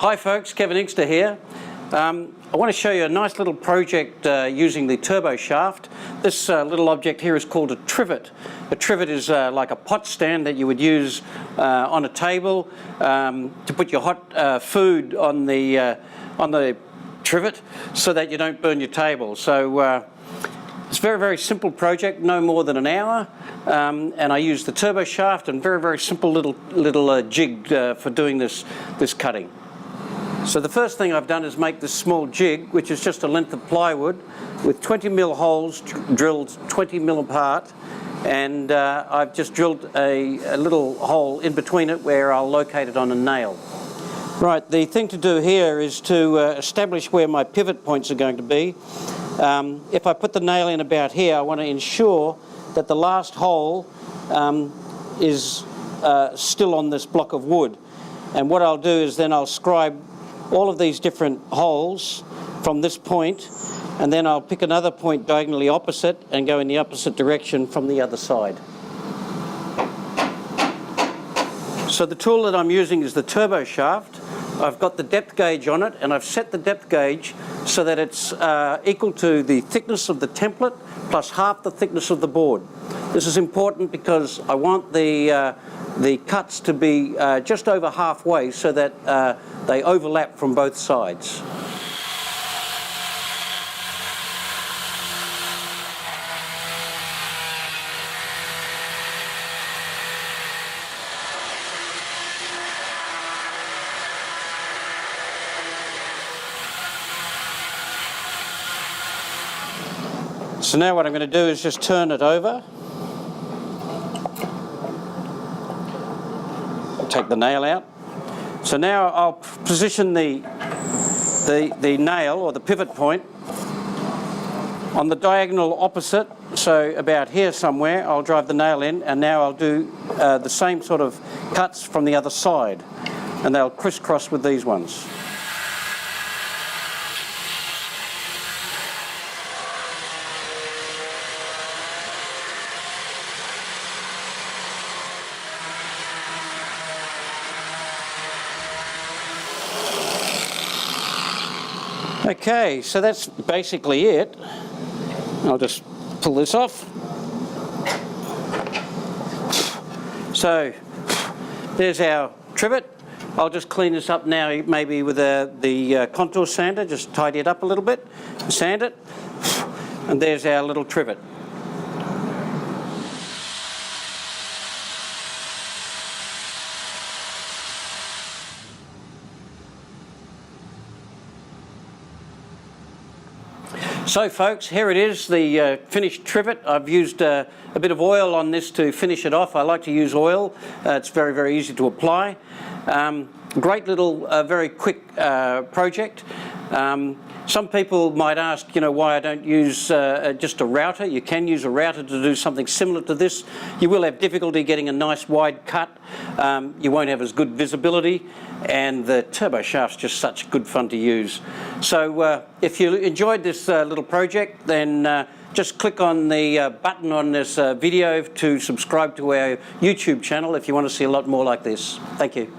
Hi folks, Kevin Inkster here. I want to show you a nice little project using the TURBOShaft. This little object here is called a Trivet. A Trivet is like a pot stand that you would use on a table to put your hot food on the Trivet so that you don't burn your table. So it's a very simple project, no more than an hour, and I use the TURBOShaft and very simple little jig for doing this cutting. So the first thing I've done is make this small jig, which is just a length of plywood with 20mm holes drilled 20mm apart, and I've just drilled a little hole in between it where I'll locate it on a nail. Right, the thing to do here is to establish where my pivot points are going to be. If I put the nail in about here, I want to ensure that the last hole is still on this block of wood. And what I'll do is then I'll scribe all of these different holes from this point, and then I'll pick another point diagonally opposite and go in the opposite direction from the other side. So the tool that I'm using is the TURBOShaft. I've got the depth gauge on it, and I've set the depth gauge so that it's equal to the thickness of the template plus half the thickness of the board. This is important because I want the cuts to be just over halfway so that they overlap from both sides. So now what I'm going to do is just turn it over. Take the nail out. So now I'll position the nail or the pivot point on the diagonal opposite, so about here somewhere I'll drive the nail in, and now I'll do the same sort of cuts from the other side, and they'll crisscross with these ones. Okay, so that's basically it. I'll just pull this off. So there's our trivet. I'll just clean this up now, maybe with the contour sander, just tidy it up a little bit, sand it, and there's our little trivet. So folks, here it is, the finished trivet. I've used a bit of oil on this to finish it off. I like to use oil. It's very easy to apply. Great little, very quick project. Some people might ask, why I don't use just a router. You can use a router to do something similar to this. You will have difficulty getting a nice wide cut. You won't have as good visibility, and the TURBOShaft's just such good fun to use. So if you enjoyed this little project, then just click on the button on this video to subscribe to our YouTube channel if you want to see a lot more like this. Thank you.